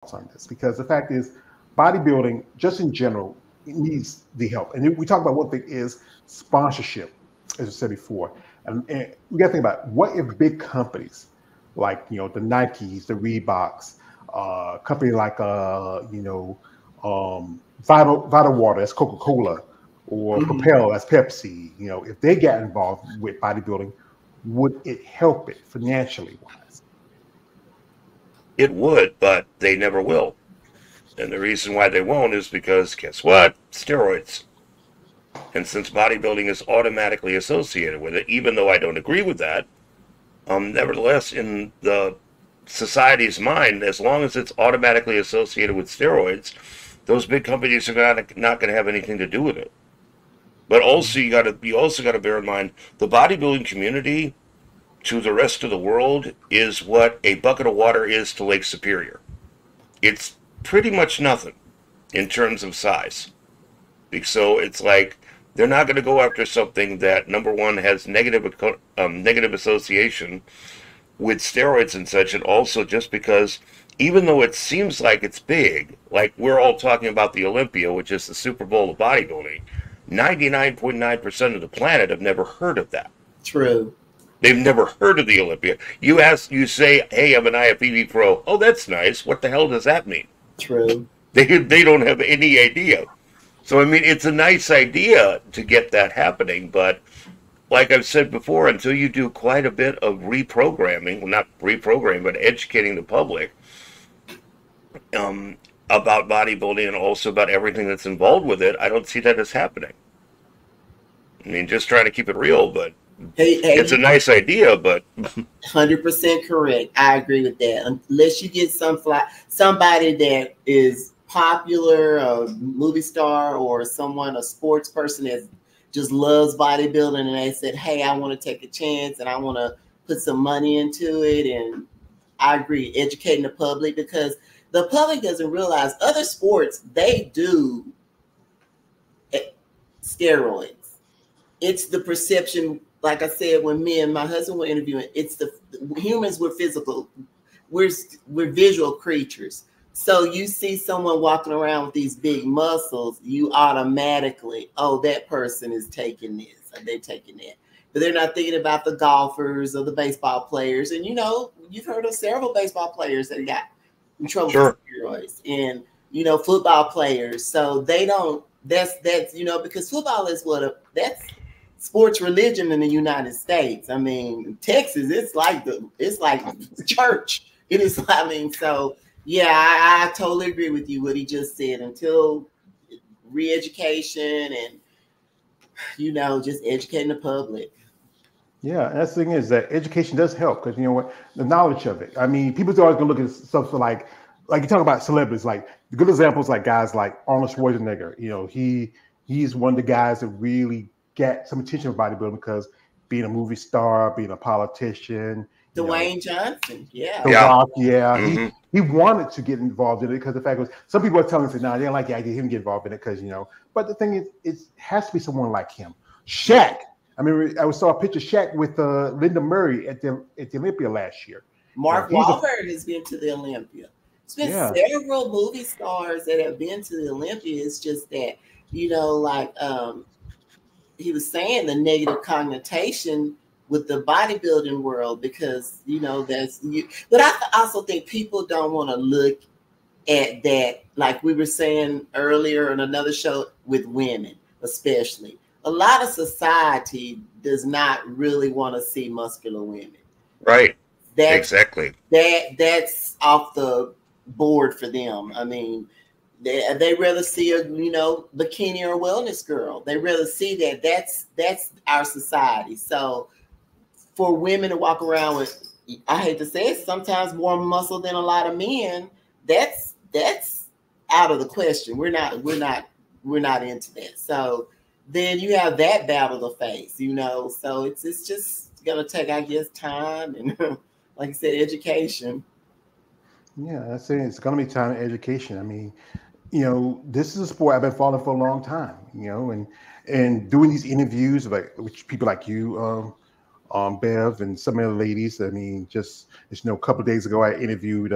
on this, because the fact is, bodybuilding, just in general, it needs the help. And we talk about one thing is sponsorship, as I said before. And we got to think about what if big companies like the Nikes, the Reeboks, company like Vital Water, that's Coca-Cola, or Propel, that's Pepsi. If they get involved with bodybuilding, would it help it financially wise? It would, but they never will. And the reason why they won't is because, guess what? Steroids. And since bodybuilding is automatically associated with it, even though I don't agree with that, nevertheless, in the society's mind, as long as it's automatically associated with steroids, those big companies are not going to have anything to do with it. But also, you also got to bear in mind the bodybuilding community to the rest of the world is what a bucket of water is to Lake Superior. It's pretty much nothing in terms of size. So it's like they're not going to go after something that, number one, has negative association with steroids and such, and also just because even though it seems like it's big, like we're all talking about the Olympia, which is the Super Bowl of bodybuilding, 99.9% of the planet have never heard of that. True. They've never heard of the Olympia. You say, hey, I'm an IFBB pro. Oh, that's nice. What the hell does that mean? True. They don't have any idea. So, I mean, it's a nice idea to get that happening, but like I've said before, until you do quite a bit of reprogramming, well, not reprogramming, but educating the public about bodybuilding and also about everything that's involved with it, I don't see that as happening. I mean, just trying to keep it real, but it's a nice idea, but 100% correct. I agree with that. Unless you get somebody that is popular, a movie star, or a sports person that just loves bodybuilding, and they said, hey, I want to take a chance and I want to put some money into it. And I agree, educating the public, because the public doesn't realize other sports, they do steroids. It's the perception. Like I said, when me and my husband were interviewing, it's the humans, we're physical, we're visual creatures. So you see someone walking around with these big muscles, you automatically, oh, that person is taking this, or they're taking that. But they're not thinking about the golfers or the baseball players. And you've heard of several baseball players that got in trouble with steroids, and football players. So they don't. That's because football is that's sports religion in the United States. I mean, Texas, it's like church. It is. I mean, so yeah, I totally agree with you what he just said. Until re-education and just educating the public. Yeah, and that's the thing is that education does help, because the knowledge of it. I mean, people's always gonna look at stuff like you talk about celebrities, like the good examples, like guys like Arnold Schwarzenegger. He's one of the guys that really get some attention with bodybuilding, because being a movie star, being a politician. Dwayne Johnson, yeah. The Rock, yeah. Mm-hmm. He wanted to get involved in it, because the fact was, some people are telling us, nah, they don't like the idea of him get involved in it, because But the thing is, it has to be someone like him. Shaq. I mean, I saw a picture of Shaq with Linda Murray at the Olympia last year. Mark Wahlberg has been to the Olympia. There's been several movie stars that have been to the Olympia. It's just that, like he was saying, the negative connotation with the bodybuilding world, because that's you. But I also think people don't want to look at that, like we were saying earlier in another show, with women especially. A lot of society does not really want to see muscular women. Right. Exactly. That's off the board for them. I mean, they rather see a bikini or wellness girl. They rather see that. That's our society. So for women to walk around with, I hate to say it, sometimes more muscle than a lot of men, that's out of the question. We're not into that. So then you have that battle to face, So it's just gonna take, I guess, time and like I said, education. Yeah, that's it. It's gonna be time and education. I mean, this is a sport I've been following for a long time, and doing these interviews with people like you, Bev, and some of the ladies. I mean, just a couple of days ago, I interviewed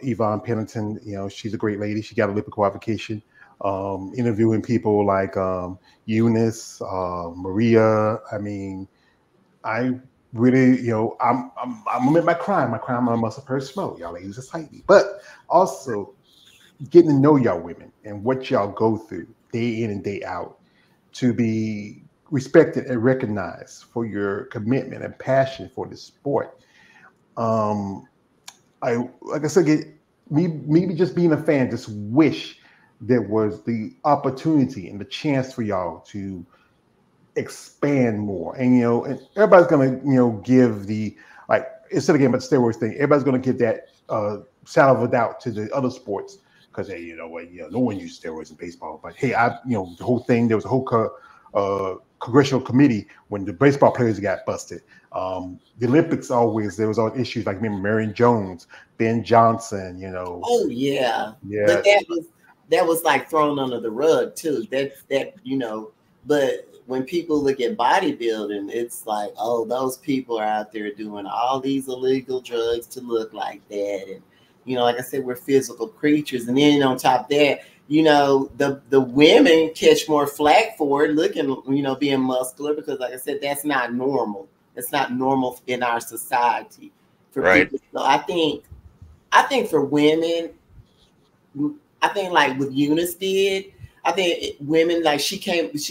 Yvonne Pennington. You know, she's a great lady. She got Olympic qualification. Interviewing people like Eunice, Maria. I mean, I really, you know, I'm admit my crime. My crime, I must have heard smoke. Y'all ladies excite me, but also getting to know y'all women and what y'all go through day in and day out to be respected and recognized for your commitment and passion for the sport. I like I said, me just being a fan, just wish there was the opportunity and the chance for y'all to expand more. And and everybody's gonna give the like instead of getting about the steroids thing, everybody's gonna give that shadow of a doubt to the other sports because hey, you know what, no one used steroids in baseball. But hey, the whole thing, there was a whole congressional committee when the baseball players got busted. The Olympics there was all issues like remember Marion Jones, Ben Johnson, Oh yeah. Yeah. But that was like thrown under the rug too. But when people look at bodybuilding, it's like, oh, those people are out there doing all these illegal drugs to look like that. And, like I said, we're physical creatures. And then on top of that, the women catch more flack for it looking, being muscular because like I said, that's not normal. It's not normal in our society for right. people. So I think for women, I think like what Eunice did, I think women like she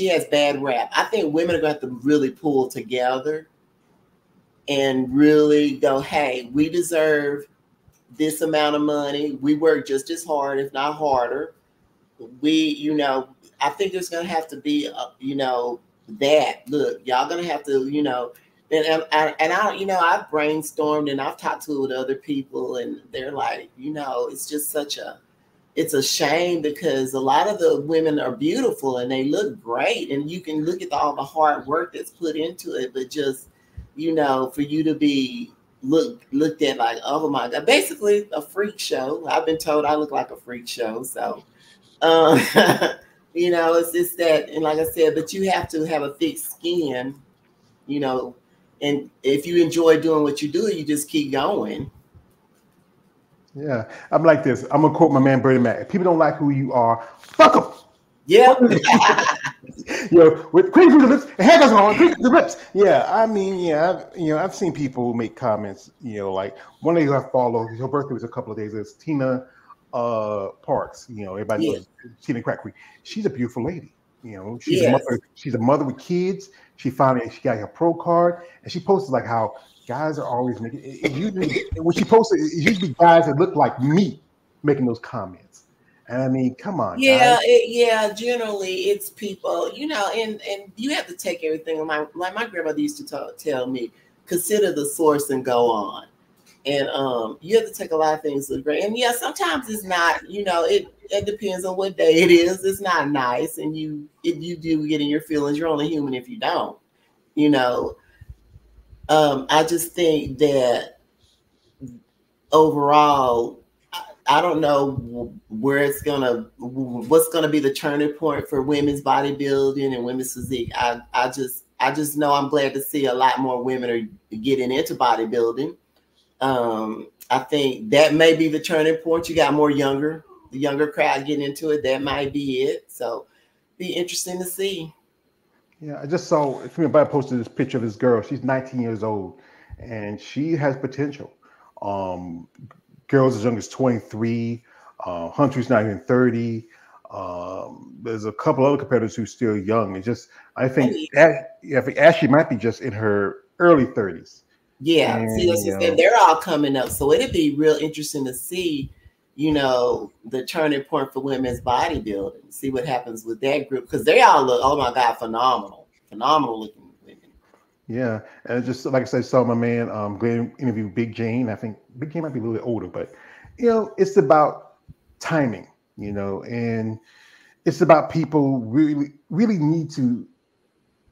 has bad rap. I think women are going to have to really pull together and really go, hey, we deserve this amount of money. We work just as hard, if not harder. I think there's going to have to be, that look, y'all going to have to, and I've brainstormed and I've talked to it with other people and they're like, it's just it's a shame because a lot of the women are beautiful and they look great and you can look at all the hard work that's put into it, but just, for you to be looked at like, oh my God, basically a freak show. I've been told I look like a freak show. So, it's just that, and like I said, but you have to have a thick skin, and if you enjoy doing what you do, you just keep going. Yeah, I'm like this. I'm gonna quote my man Bernie Mac. If people don't like who you are, fuck them. Yeah. With cream through the lips, and hair goes on, cream through the lips. Yeah, I mean, I've seen people make comments. Like one lady who I follow, her birthday was a couple of days. It's Tina Parks. Everybody knows Tina Crack Queen. She's a beautiful lady. She's a mother. She's a mother with kids. She got her pro card, and she posted like how guys are always making it usually when she posted it usually guys that look like me making those comments. And I mean, come on. Yeah, generally it's people, and you have to take everything. Like my grandmother used to tell me, consider the source and go on. And you have to take a lot of things to the grave. And sometimes it's not, it depends on what day it is. It's not nice. And if you do get in your feelings, you're only human if you don't, I just think that overall, I don't know what's gonna be the turning point for women's bodybuilding and women's physique. I just know I'm glad to see a lot more women are getting into bodybuilding. I think that may be the turning point. You got the younger crowd getting into it. That might be it. So be interesting to see. Yeah, I just saw somebody posted this picture of this girl. She's 19 years old and she has potential. Girls as young as 23, Hunter's not even 30. There's a couple other competitors who's still young. I think Ashley might be just in her early 30s. Yeah, and, they're all coming up. So it'd be real interesting to see, the turning point for women's bodybuilding. See what happens with that group because they all look, oh my God, phenomenal looking women. Yeah, and just like I said, saw my man Glenn interview Big Jane. I think Big Jane might be a little bit older, but it's about timing, and it's about people really, really need to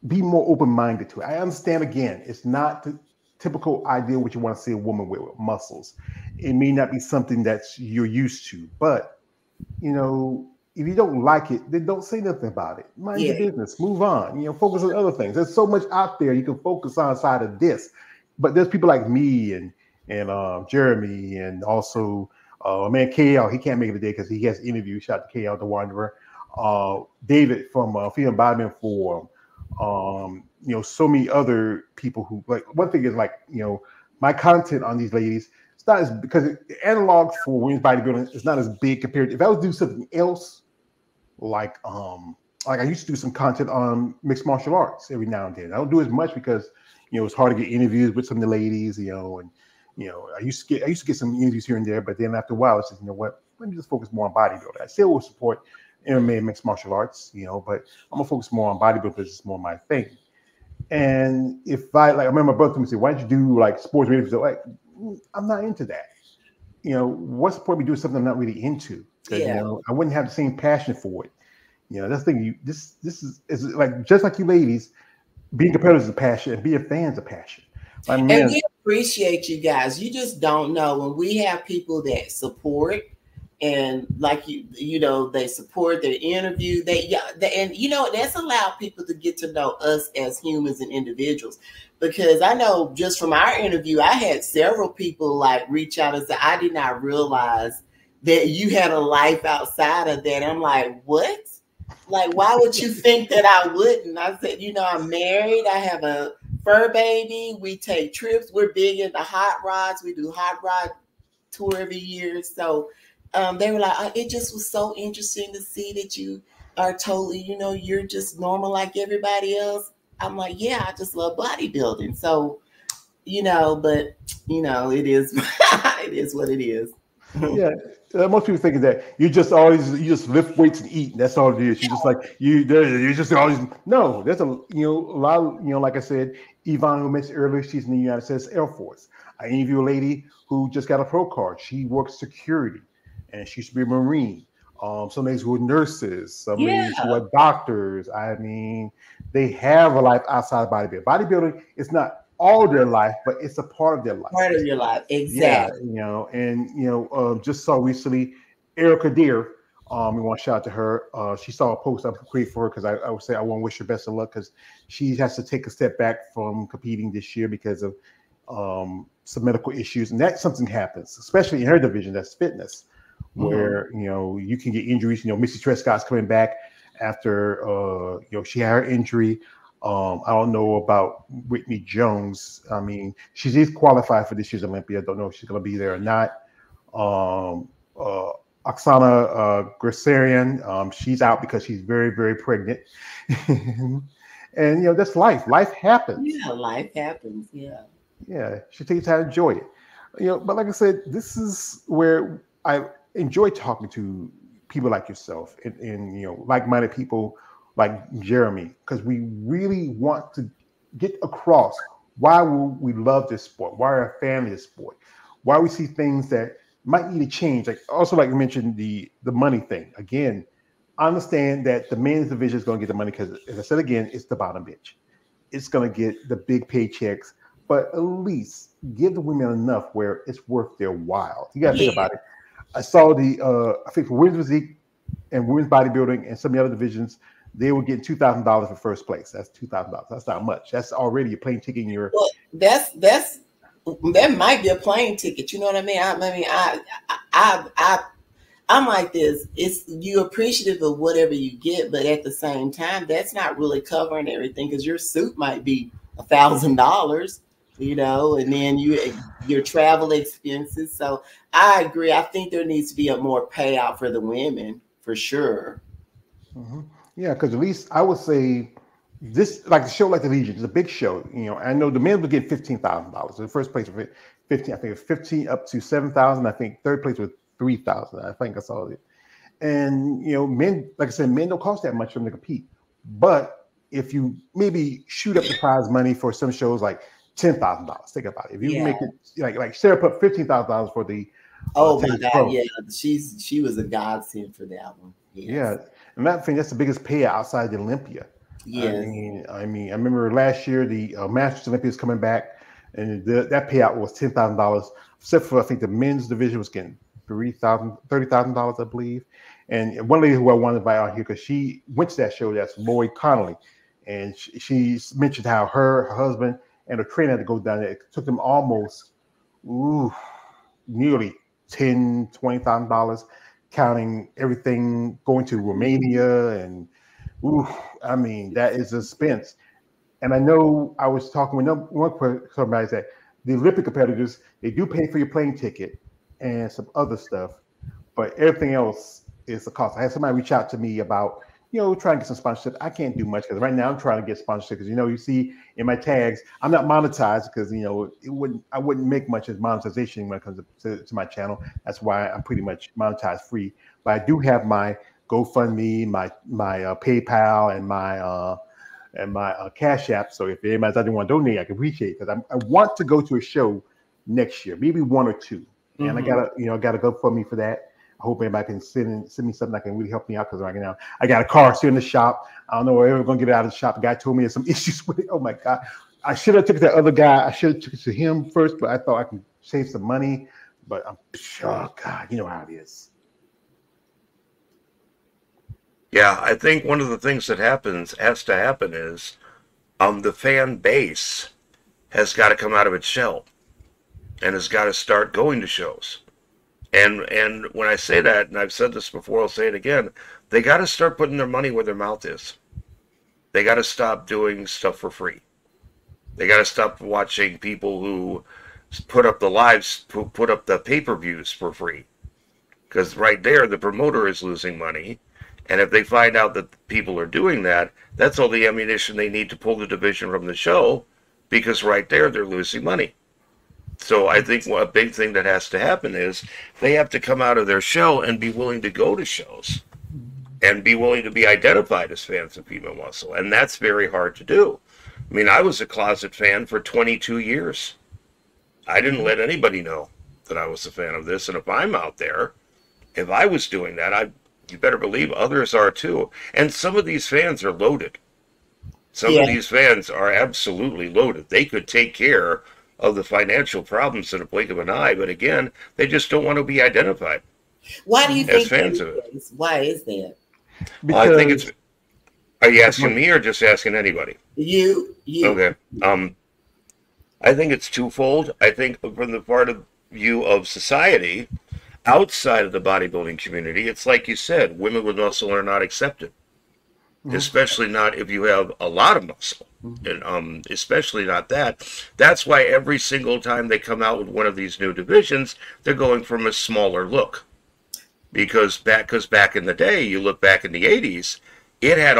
be more open-minded to it. I understand again, it's not the typical idea what you want to see a woman with muscles. It may not be something that you're used to, but if you don't like it, then don't say nothing about it. Mind your business, move on. Focus on other things. There's so much out there you can focus on outside of this. But there's people like me and Jeremy and also Man, KL, he can't make it today because he has an interview. Shout out to KL, the Wanderer. David from Female Bodybuilding Forum. So many other people who like. One thing is like, my content on these ladies. It's not as because the analog for women's bodybuilding is not as big compared to if I was to do something else, like I used to do some content on mixed martial arts every now and then. I don't do as much because it's hard to get interviews with some of the ladies, and I used to get some interviews here and there, but then after a while, it's just what, let me just focus more on bodybuilding. I still will support MMA and mixed martial arts, but I'm gonna focus more on bodybuilding because it's more my thing. And if I remember my brother told me, say, why don't you do like sports interviews? Like, I'm not into that. What's the point of me doing something I'm not really into? Yeah. I wouldn't have the same passion for it. That's the thing. This is like just like you ladies, being competitive is a passion, and being a fan is a passion. And we appreciate you guys. You just don't know when we have people that support and like they support their interview. That's allowed people to get to know us as humans and individuals. Because I know just from our interview, I had several people like reach out and say, I did not realize that you had a life outside of that. I'm like, what? Like, why would you think that I wouldn't? I said, I'm married. I have a fur baby. We take trips. We're big into hot rods. We do hot rod tour every year. So they were like, it just was so interesting to see that you are totally, you're just normal like everybody else. I'm like, yeah, I just love bodybuilding. So, but it is, it is what it is. Yeah. Most people think that you just lift weights and eat. That's all it is. You just like you just always no. There's a lot of like I said, Yvonne who mentioned earlier, she's in the United States Air Force. I interviewed a lady who just got a pro card. She works security, and she used to be a Marine. Some ladies who are nurses, some ladies who are doctors. I mean, they have a life outside of bodybuilding. Bodybuilding is not all their life, but it's a part of their life. Part of your life, exactly. Yeah, and just saw recently Erica Deer. We want to shout out to her. She saw a post. I'm grateful for her because I would say I want to wish her best of luck because she has to take a step back from competing this year because of some medical issues, and that something happens, especially in her division. That's fitness, where you can get injuries. Missy Trescott's coming back after she had her injury. I don't know about Whitney Jones. I mean, she is qualified for this year's Olympia. I don't know if she's going to be there or not. Oksana Grasarian, she's out because she's very, very pregnant. And that's life. Life happens. Yeah, life happens. Yeah. Yeah, she takes time to enjoy it. But like I said, this is where I enjoy talking to people like yourself and like-minded people like Jeremy, because we really want to get across why we love this sport, why we're a fan of this sport, why we see things that might need to change. Like you mentioned the money thing. Again, I understand that the men's division is going to get the money because, as I said again, it's the bottom bitch. It's going to get the big paychecks, but at least give the women enough where it's worth their while. You got to think about it. I saw I think for women's physique and women's bodybuilding and some of the other divisions, they were getting $2,000 for first place. That's $2,000. That's not much. That's already a plane ticket in your. Well, that might be a plane ticket. You know what I mean? I'm like this. It's you appreciative of whatever you get, but at the same time, that's not really covering everything because your suit might be $1,000. And then your travel expenses. So I agree. I think there needs to be a more payout for the women for sure. Mm-hmm. Yeah, because at least I would say this, like a show like the Legion, is a big show. I know the men would get $15,000. The first place was 15. I think it was 15 up to 7,000. I think third place was 3,000. I think I saw it. And men, like I said, men don't cost that much for them to compete. But if you maybe shoot up the prize money for some shows like $10,000, think about it. If you make it like Sarah put $15,000 for the my God, Pro. Yeah, she was a godsend for that one. Yes. Yeah, and that's the biggest payout outside the Olympia. Yeah, I mean, I remember last year the Masters Olympia is coming back, and that payout was $10,000. Except for I think the men's division was getting $30,000, I believe. And one lady who I wanted to invite on here because she went to that show, that's Lloyd Connolly, and she mentioned how her husband and her trainer had to go down there. It took them almost nearly $10,000, $20,000, counting everything going to Romania, and ooh, I mean that is expense. And I know I was talking with somebody said the Olympic competitors, they do pay for your plane ticket and some other stuff, but everything else is a cost. I had somebody reach out to me about, trying to get some sponsorship. I can't do much because right now I'm trying to get sponsorship because, you see in my tags, I'm not monetized because, I wouldn't make much as monetization when it comes to my channel. That's why I'm pretty much monetized free. But I do have my GoFundMe, my PayPal, and my Cash App. So if anybody's out there want to donate, I can appreciate it because I want to go to a show next year, maybe one or two. And I gotta go for me for that. I hope anybody can send me something that can really help me out because right now I got a car still in the shop. I don't know where we're gonna get it out of the shop. The guy told me there's some issues with it. Oh my God. I should have took it to the other guy. I should have took it to him first, but I thought I could save some money. But I'm sure, God, you know how it is. Yeah, I think one of the things that has to happen is the fan base has got to come out of its shell and has got to start going to shows. And when I say that, and I've said this before, I'll say it again, they got to start putting their money where their mouth is. They got to stop doing stuff for free. They got to stop watching people who put up the lives, put up the pay-per-views for free. Because right there, the promoter is losing money. And if they find out that people are doing that, that's all the ammunition they need to pull the division from the show, because right there, they're losing money. So I think a big thing that has to happen is they have to come out of their shell and be willing to go to shows and be willing to be identified as fans of Female Muscle. And that's very hard to do. I mean, I was a closet fan for 22 years. I didn't let anybody know that I was a fan of this. And if I'm out there, if I was doing that, you better believe others are too. And some of these fans are loaded. Some of these fans are absolutely loaded. They could take care of the financial problems in a blink of an eye, but again, they just don't want to be identified. Why do you think fans of it? Why is that? Because I think it's. Are you asking me or just asking anybody? You. Okay. I think it's twofold. I think from the part of view of society, outside of the bodybuilding community, it's like you said, women with muscle are not accepted. Especially not if you have a lot of muscle, and especially not that. That's why every single time they come out with one of these new divisions, they're going from a smaller look. Because back in the day, you look back in the 80s, it had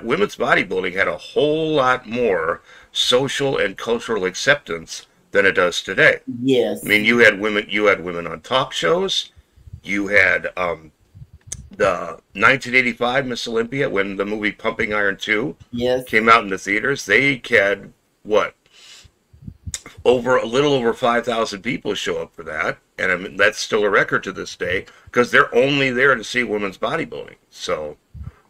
women's bodybuilding had a whole lot more social and cultural acceptance than it does today. Yes. I mean, you had women on talk shows. You had the 1985 Miss Olympia, when the movie Pumping Iron 2 came out in the theaters, they had, a little over 5,000 people show up for that. And I mean, that's still a record to this day, because they're only there to see women's bodybuilding. So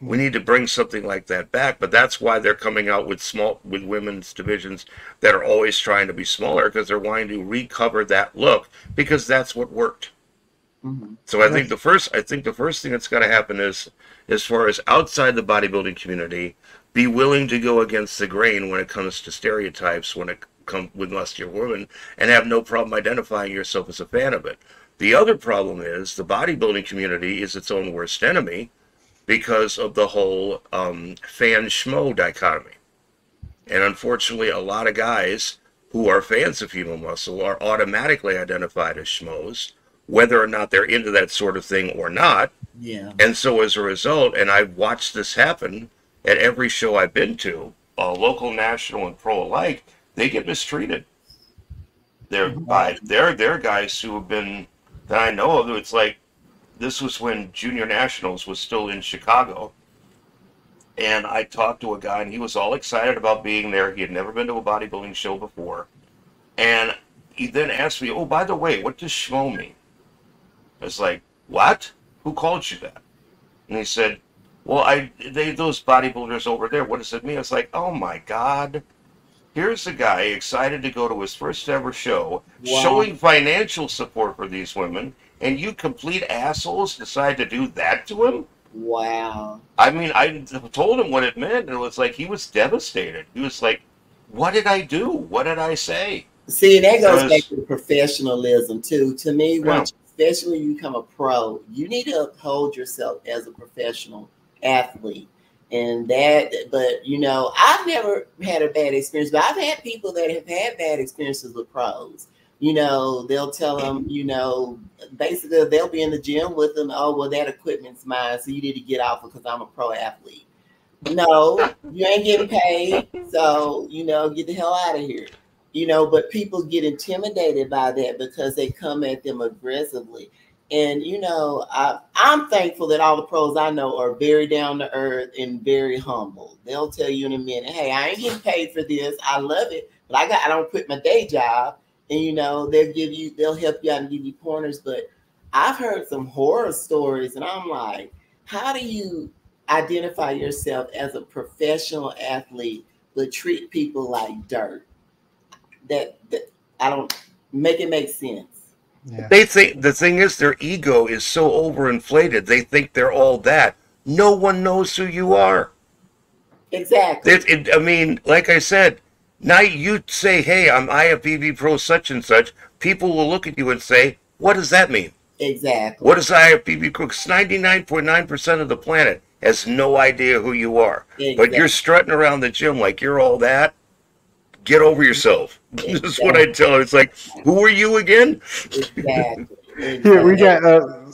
we need to bring something like that back, but that's why they're coming out with women's divisions that are always trying to be smaller, because they're wanting to recover that look, because that's what worked. So I think the first thing that's got to happen is, as far as outside the bodybuilding community, be willing to go against the grain when it comes to stereotypes, when it comes with muscular women, and have no problem identifying yourself as a fan of it. The other problem is the bodybuilding community is its own worst enemy because of the whole fan schmo dichotomy. And unfortunately, a lot of guys who are fans of Female Muscle are automatically identified as schmoes, whether or not they're into that sort of thing or not. Yeah. And so as a result, and I've watched this happen at every show I've been to, local, national, and pro alike, they get mistreated. There are guys who have been, that I know of, it's like, this was when Junior Nationals was still in Chicago. And I talked to a guy, and he was all excited about being there. He had never been to a bodybuilding show before. And he then asked me, oh, by the way, what does schmo mean? I was like, what? Who called you that? And he said, well, those bodybuilders over there, what does it mean? I was like, oh my God. Here's a guy excited to go to his first ever show, showing financial support for these women, and you complete assholes decide to do that to him? Wow. I mean, I told him what it meant, and it was like, he was devastated. He was like, what did I do? What did I say? See, that goes back to professionalism too. To me, once you especially when you become a pro, you need to uphold yourself as a professional athlete. And that, but you know, I've never had a bad experience, but I've had people that have had bad experiences with pros. You know, they'll tell them, you know, basically they'll be in the gym with them. Oh, well, that equipment's mine, so you need to get off because I'm a pro athlete. No, you ain't getting paid. So, you know, get the hell out of here. You know, but people get intimidated by that because they come at them aggressively. And, you know, I'm thankful that all the pros I know are very down to earth and very humble. They'll tell you in a minute, hey, I ain't getting paid for this. I love it, but I don't quit my day job. And, you know, they'll help you out and give you pointers. But I've heard some horror stories and I'm like, how do you identify yourself as a professional athlete but treat people like dirt? That I don't make it make sense. Yeah. They think the thing is their ego is so overinflated. They think they're all that. No one knows who you are. Exactly. I mean, like I said, now you say, "Hey, I'm IFBB Pro such and such." People will look at you and say, "What does that mean?" Exactly. What is IFBB Pro? 99.9% of the planet has no idea who you are. Exactly. But you're strutting around the gym like you're all that. Get over yourself. Exactly. This is what I tell her. It's like, who are you again? Exactly. Here we got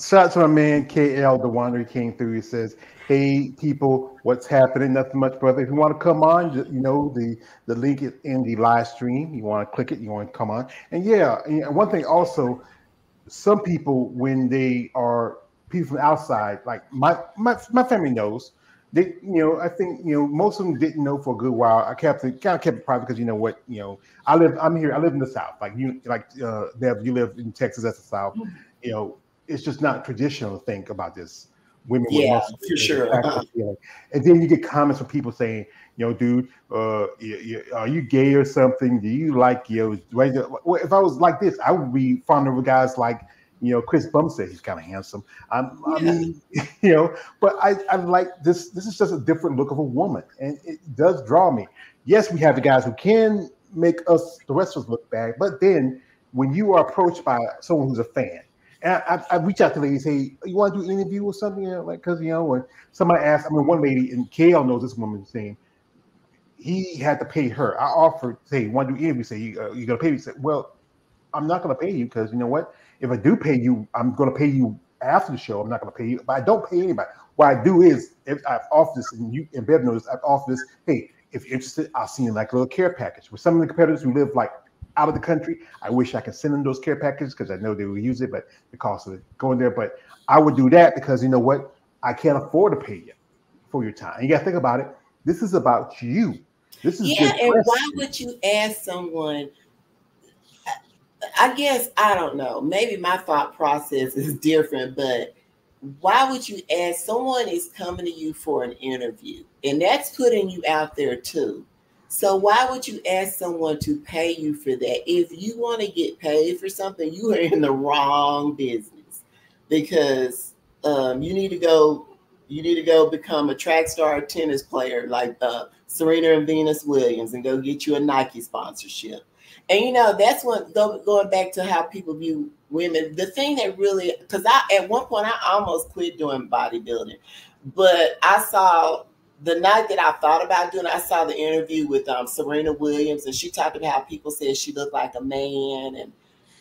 shout to my man KL the Wanderer. He came through. He says, "Hey people, what's happening? Nothing much, brother. If you want to come on, you know the link is in the live stream. You want to click it. You want to come on. And yeah, and one thing also, some people when they are people from the outside, like my family knows. They, you know, I think, you know, most of them didn't know for a good while. I kind of kept it private because, you know what, you know, I live in the South. Like you, Deb, you live in Texas, that's the South. You know, it's just not traditional to think about this. Women with muscles, for sure. And then you get comments from people saying, you know, dude, are you gay or something? Do you like, you know, well, if I was like this, I would be fond of guys like, you know, Chris Bumstead. He's kind of handsome. I mean, you know, but I like this. This is just a different look of a woman, and it does draw me. Yes, we have the guys who can make us, the rest of us, look bad. But then when you are approached by someone who's a fan, and I reach out to ladies, say, you want to do an interview or something? You know, like, because, you know, when somebody asked, I mean, one lady, and KL knows this woman, saying he had to pay her. I offered, say, you want to do an interview? Say, you're going to pay me? He said, well, I'm not going to pay you because, you know what? If I do pay you, I'm going to pay you after the show. I'm not going to pay you, but I don't pay anybody. What I do is, if I've offered this, and you and Bev knows, I've offered this. Hey, if you're interested, I'll send you like a little care package. With some of the competitors who live like out of the country, I wish I could send them those care packages because I know they will use it, but the cost of it going there. But I would do that because, you know what? I can't afford to pay you for your time. You got to think about it. This is about you. This is and why would you ask someone? I guess, I don't know, maybe my thought process is different, but why would you ask? Someone is coming to you for an interview, and that's putting you out there too. So why would you ask someone to pay you for that? If you want to get paid for something, you are in the wrong business, because you need to go become a track star tennis player like Serena and Venus Williams and go get you a Nike sponsorship. And, you know, that's what, going back to how people view women, the thing that really, because at one point, I almost quit doing bodybuilding, but I saw, the night that I thought about doing it, I saw the interview with Serena Williams, and she talked about how people said she looked like a man and,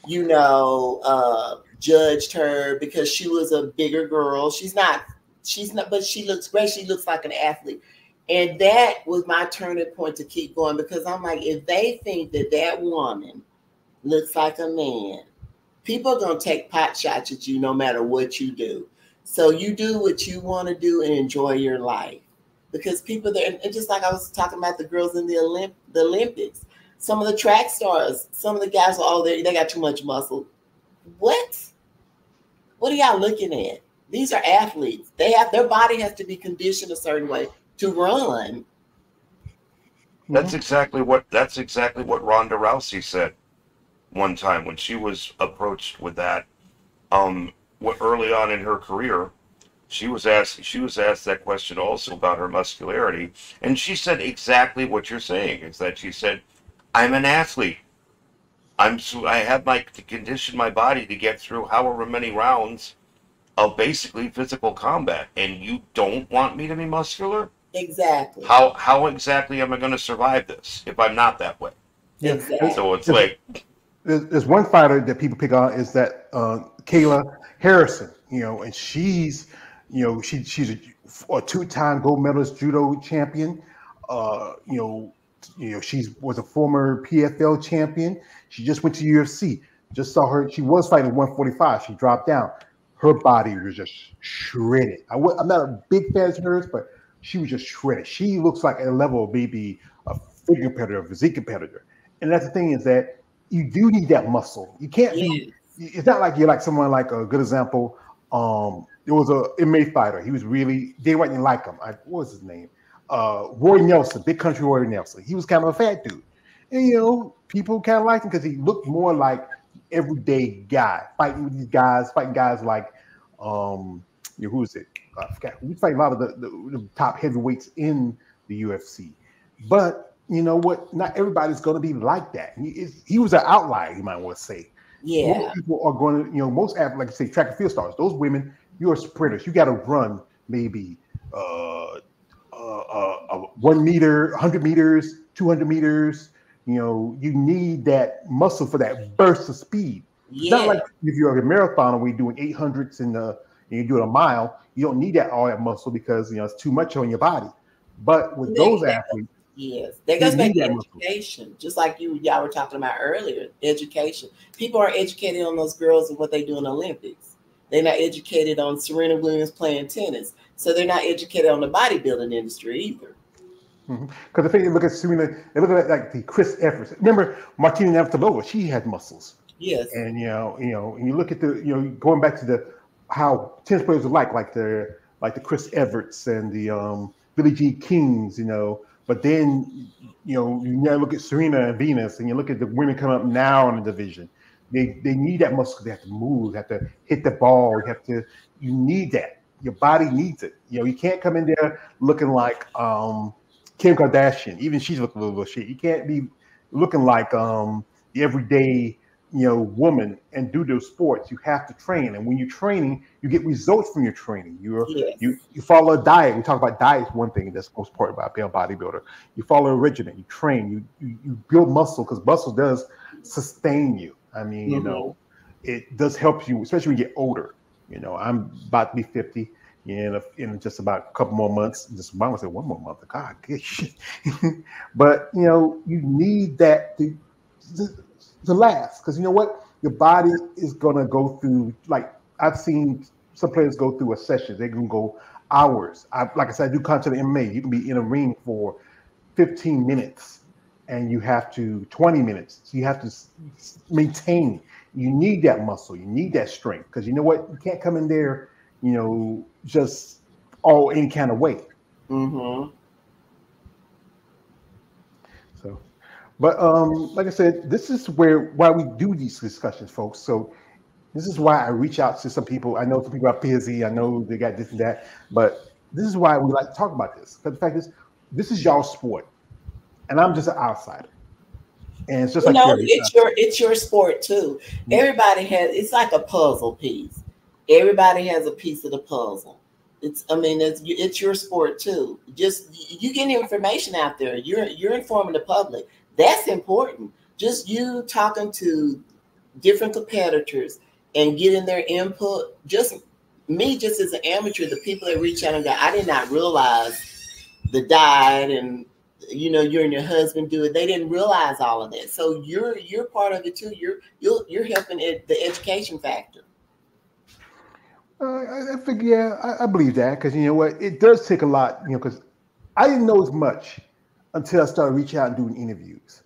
you know, judged her because she was a bigger girl. She's not, but she looks great. She looks like an athlete. And that was my turning point to keep going, because I'm like, if they think that that woman looks like a man, people are going to take pot shots at you no matter what you do. So you do what you want to do and enjoy your life, because people there, and just like I was talking about the girls in the Olympics, some of the track stars, some of the guys are all there, they got too much muscle. What are y'all looking at? These are athletes. Their body has to be conditioned a certain way to run. That's exactly what Ronda Rousey said one time when she was approached with that. What early on in her career, she was asked that question also about her muscularity, and she said exactly what you're saying, is that she said, I'm an athlete. I have to condition my body to get through however many rounds of basically physical combat, and you don't want me to be muscular? Exactly. How exactly am I going to survive this if I'm not that way? Yeah. Exactly. So it's like there's one fighter that people pick on is that Kayla Harrison, and she's a two-time gold medalist judo champion. She was a former PFL champion. She just went to UFC. Just saw her. She was fighting 145. She dropped down. Her body was just shredded. I'm not a big fan of hers, but she was just shredded. She looks like a level of maybe a figure competitor, a physique competitor. And that's the thing is that you do need that muscle. You can't be. It's not like you're like someone like a good example. There was a MMA fighter. He was really. They didn't like him. What was his name? Roy Nelson, Big Country Roy Nelson. He was kind of a fat dude, and people kind of liked him because he looked more like everyday guy fighting with these guys, fighting guys like who is it? I forgot. We fight a lot of the top heavyweights in the UFC, but you know what? Not everybody's going to be like that. He was an outlier, you might want to say. Yeah. Most people are going to, most athletes, like I say, track and field stars. Those women, you're sprinters. You got to run maybe 1 meter, 100 meters, 200 meters. You need that muscle for that burst of speed. It's not like if you're a marathoner where you're doing 800s and you're doing a mile, you don't need all that muscle because it's too much on your body. But with those athletes, that goes back to education, muscle. Just like y'all were talking about earlier, education. People are educated on those girls and what they do in the Olympics. They're not educated on Serena Williams playing tennis, so they're not educated on the bodybuilding industry either. Because if they look at Serena, they look at like the Chris Evans. Remember Martina Navratilova? She had muscles. Yes. And and you look at going back to how tennis players are like the Chris Everts and the Billie Jean Kings, But then you now look at Serena and Venus, and you look at the women coming up now in the division. They need that muscle. They have to move. They have to hit the ball. You need that. Your body needs it. You can't come in there looking like Kim Kardashian. Even she's looking a little shit. You can't be looking like the everyday woman and do those sports. You have to train, and when you're training, you get results from your training. You follow a diet. We talk about diets. One thing that's most important about being a bodybuilder. You follow a regimen. You train. You build muscle because muscle does sustain you. I mean, it does help you, especially when you get older. I'm about to be 50. In just about a couple more months, just I want to say 1 more month. God, good shit. But you need that to last, because you know what, your body is gonna go through. Like I've seen some players go through a session. They can go hours. Like I said, I do content MMA. You can be in a ring for 15 minutes, and you have to 20 minutes. So you have to maintain. You need that muscle. You need that strength, because you know what, you can't come in there. Just all any kind of way. So, but like I said, this is why we do these discussions, folks. So this is why I reach out to some people. I know some people are busy. I know they got this and that, but this is why we like to talk about this. Because the fact is, this is y'all's sport, and I'm just an outsider. And it's just it's your sport too. Everybody it's like a puzzle piece. Everybody has a piece of the puzzle. It's your sport too. Just you getting information out there. You're informing the public. That's important. Just you talking to different competitors and getting their input. Just as an amateur, the people that reach out and go, I did not realize the diet and you and your husband do it. They didn't realize all of that. So you're part of it too. You're helping the education factor. I figure, I believe that, because you know what, it does take a lot, because I didn't know as much until I started reaching out and doing interviews,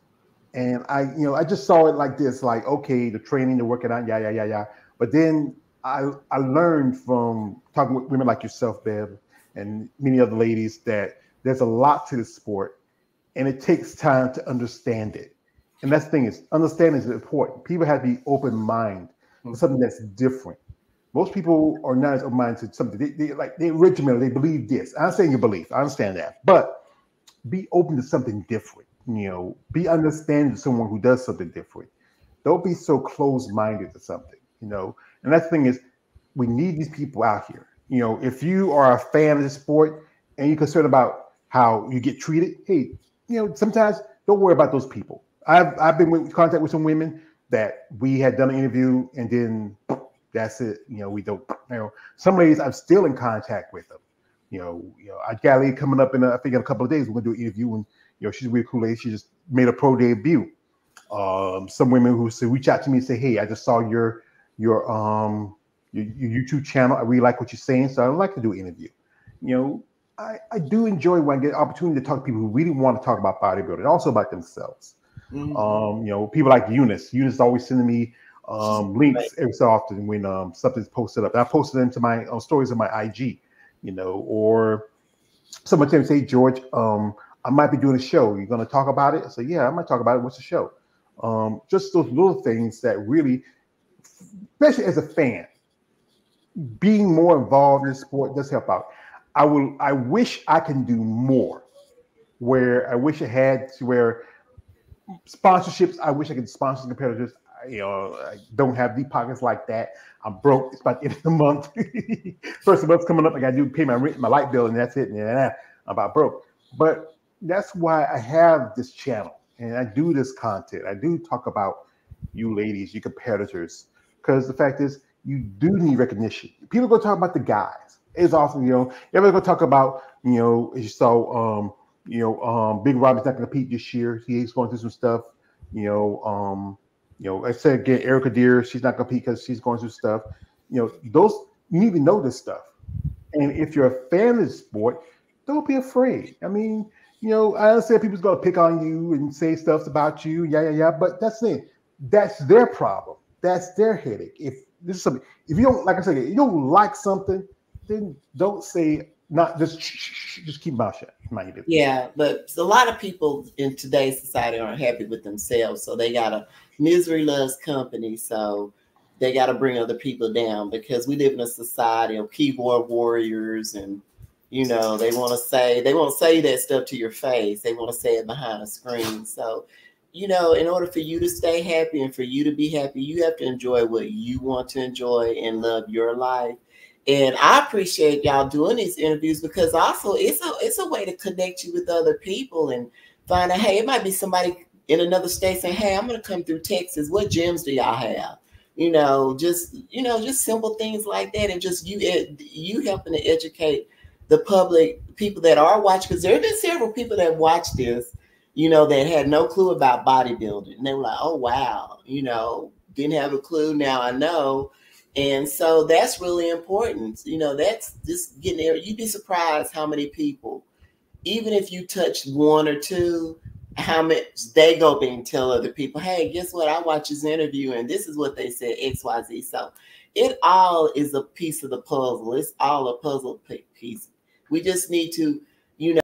and I just saw it like this, like okay, the training, the working out, yeah. But then I learned from talking with women like yourself, Bev, and many other ladies, that there's a lot to the sport, and it takes time to understand it. And that's the thing, is understanding is important. People have to be open mind for something that's different. Most people are not as open-minded to something. They regimental. They believe this. I'm saying your belief. I understand that, but be open to something different. Be understanding to someone who does something different. don't be so closed-minded to something, you know. And that thing is, we need these people out here. You know, if you are a fan of the sport and you're concerned about how you get treated, hey, you know, sometimes don't worry about those people. I've been in contact with some women that we had done an interview and then that's it. You know, we don't. You know, some ladies I'm still in contact with them. You know, I got a lady coming up I think in a couple of days we're gonna do an interview, and you know, she's a really cool lady. She just made a pro debut. Some women who reach out to me and say, "Hey, I just saw your YouTube channel. I really like what you're saying, so I'd like to do an interview." You know, I do enjoy when I get an opportunity to talk to people who really want to talk about bodybuilding, also about themselves. You know, people like Eunice. Eunice is always sending me links every so often when something's posted up. And I posted them to my stories on my IG, you know, or someone tell me, say, George, I might be doing a show. You're going to talk about it? I say, yeah, I might talk about it. What's the show? Just those little things that really, especially as a fan, being more involved in sport does help out. I wish I can do more. Where I wish I had to where sponsorships. I wish I could sponsor competitors. You know, I don't have deep pockets like that. I'm broke. It's about the end of the month. First of the month's coming up. I got to pay my rent, my light bill, and that's it. And I'm about broke. But that's why I have this channel and I do this content. I do talk about you ladies, you competitors, because the fact is, you do need recognition. People go talk about the guys. It's awesome, you know. Everybody's gonna talk about, you know, as you saw, Big Robin's not gonna compete this year. He's going through some stuff, I said again, Erica Deer, she's not gonna compete because she's going through stuff. You know, those you need to know this stuff. And if you're a fan of the sport, don't be afraid. I mean, you know, I understand people's gonna pick on you and say stuff about you, yeah, but that's it. That's their problem. That's their headache. If this is something, if you don't, like I said, if you don't like something, then don't say, not just keep mouth shut. Yeah, but a lot of people in today's society aren't happy with themselves, so they gotta misery loves company. So they gotta bring other people down because we live in a society of keyboard warriors, and you know they won't say that stuff to your face. They want to say it behind a screen. So, you know, in order for you to stay happy and for you to be happy, you have to enjoy what you want to enjoy and love your life. And I appreciate y'all doing these interviews because also it's a way to connect you with other people and find out, hey, it might be somebody in another state saying, hey, I'm going to come through Texas. What gyms do y'all have? Just simple things like that. And just you helping to educate the public, people that are watching, because there have been several people that watch this, you know, that had no clue about bodybuilding. And they were like, oh, wow, you know, didn't have a clue. Now I know. And so that's really important. You know, that's just getting there. You'd be surprised how many people, even if you touch one or two, how much they go back and tell other people, hey, guess what? I watched this interview and this is what they said, XYZ. So it all is a piece of the puzzle. It's all a puzzle piece. We just need to, you know,